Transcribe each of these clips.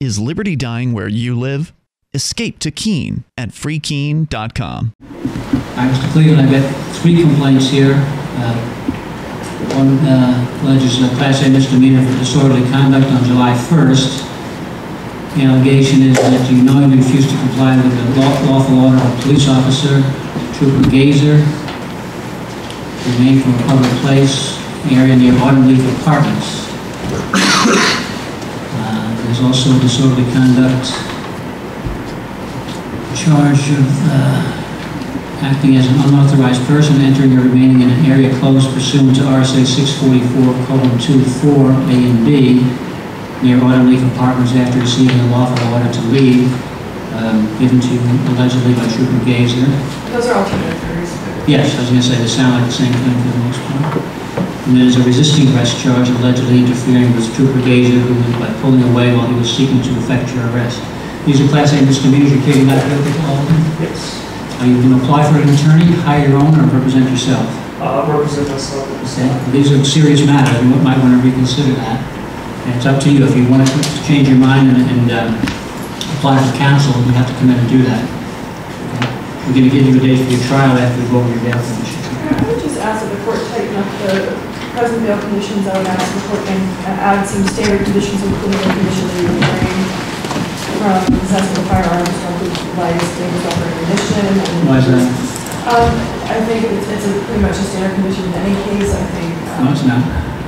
Is liberty dying where you live? Escape to Keene at freekeene.com. Hi, Mr. Cleveland. I've got 3 complaints here. One alleges a Class A misdemeanor for disorderly conduct on July 1st. The allegation is that you knowingly refused to comply with the lawful order of a police officer, Trooper Gazer, remain from a public place, area near Autumn Leaf Apartments. There's also disorderly conduct charge of acting as an unauthorized person, entering or remaining in an area closed pursuant to RSA 644:24 A and B, near Autumn Leaf Apartments after receiving a lawful order to leave, given to you allegedly by Trooper Gazer. Those are alternative theories. Yes, I was going to say they sound like the same thing for the most part. And there's a resisting arrest charge allegedly interfering with Trooper Gazer, who was by pulling away while he was seeking to effect your arrest. These are Class A misdemeanors. You're pleading not guilty to all of them? Yes. Are you going to apply for an attorney, hire your own, or represent yourself? Represent myself. Okay. These are serious matters. You might want to reconsider that. And it's up to you. If you want to change your mind and apply for counsel, you have to come in and do that. Okay. We're going to give you a date for your trial after we go over your bail conditions. I would just ask that the court tighten up the present bail conditions. I would ask the court and add some standard conditions, including the condition that you're referring from possessing a firearm, destructive device, dangerous operating condition. Why is that? I think it's pretty much a standard condition in any case. I think. No, it's not.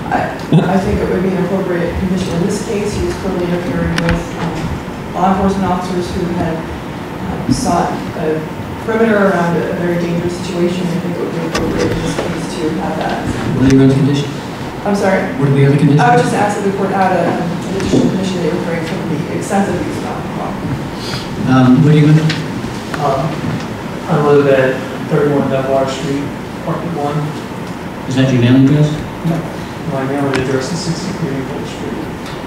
I think it would be an appropriate condition in this case. He was clearly interfering with law enforcement officers who had sought a perimeter around a very dangerous situation. I think it would be appropriate in this case to have that. What are your other conditions? I'm sorry? What are the other conditions? I would just ask that the court add an additional condition that you're referring from the excessive use of alcohol. What are you going to do? I live at 31 Delaware Street, Apartment 1. Is that your mailing address? No. My mailing address is 63 Emerald Street.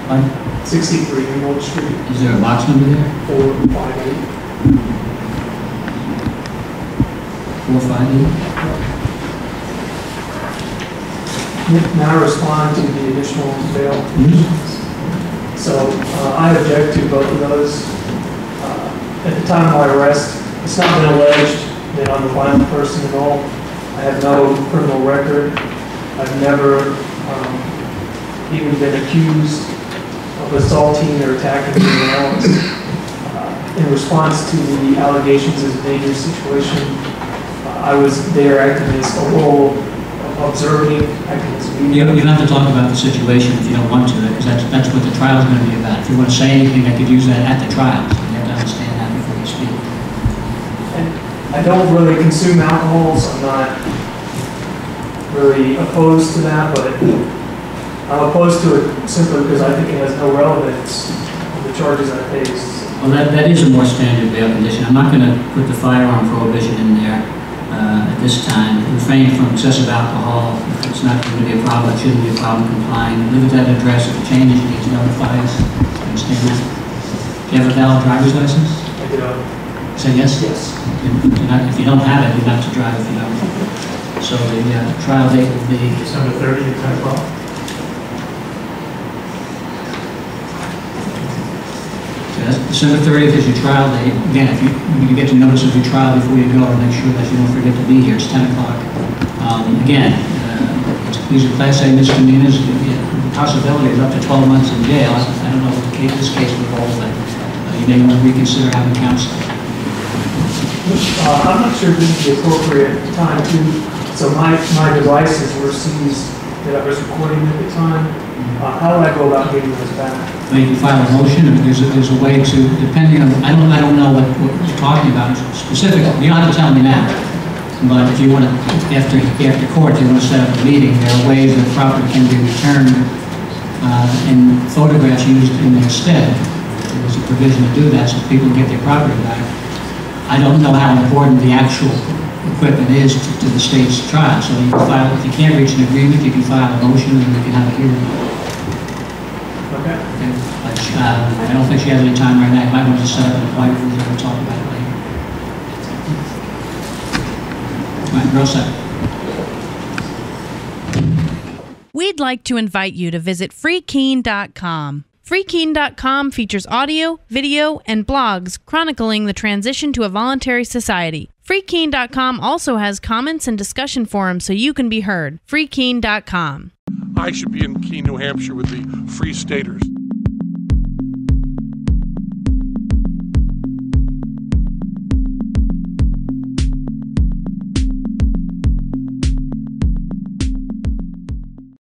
Pardon? 63 Emerald Street. Is there a box number there? 458. 458? Now I respond to the additional bail conditions. So I object to both of those. At the time of my arrest, it's not been alleged that I'm a violent person at all. I have no criminal record. I've never even been accused of assaulting or attacking anyone else. In response to the allegations of a dangerous situation, I was there acting as a role of observing, acting as a mediator. You don't have to talk about the situation if you don't want to, because that's what the trial is going to be about. If you want to say anything, I could use that at the trial. So you have to understand that before you speak. And I don't really consume alcohol, so I'm not really opposed to that, but I'm opposed to it simply because I think it has no relevance to the charges I face. Well, that is a more standard bail condition. I'm not going to put the firearm prohibition in there at this time. Refraining from excessive alcohol. If it's not going to be a problem, it shouldn't be a problem complying. Live at that address. If it changes, you need to notify us. Understand that? Do you have a valid driver's license? I do. Say yes? Yes. If you don't have it, you have to drive if you don't. So the trial date will be December 30th at 10 o'clock. December 30th is your trial date. Again, if you get the notice of your trial before you go, make sure that you don't forget to be here. It's 10 o'clock. Again, these are Class A misdemeanors. The possibility is up to 12 months in jail. I don't know what this case would hold, but you may want to reconsider having counsel. I'm not sure this is the appropriate time to. So my devices were seized that I was recording at the time. How do I go about getting those back? Well, you can file a motion, and there's a way to, depending on, I don't know what you're talking about specifically. You don't have to tell me now. But if you want to, after court, you want to set up a meeting, there are ways that property can be returned and photographs used in their stead. There's a provision to do that so people can get their property back. I don't know how important the actual equipment is to the state's trial. So you can file, if you can't reach an agreement, you can file a motion and we can have a hearing. Okay. But I don't think she has any time right now. You might want to set up an appointment and we'll talk about it later. All right, girl set. We'd like to invite you to visit freekeene.com. FreeKeene.com features audio, video, and blogs chronicling the transition to a voluntary society. FreeKeene.com also has comments and discussion forums so you can be heard. FreeKeene.com. I should be in Keene, New Hampshire with the Free Staters.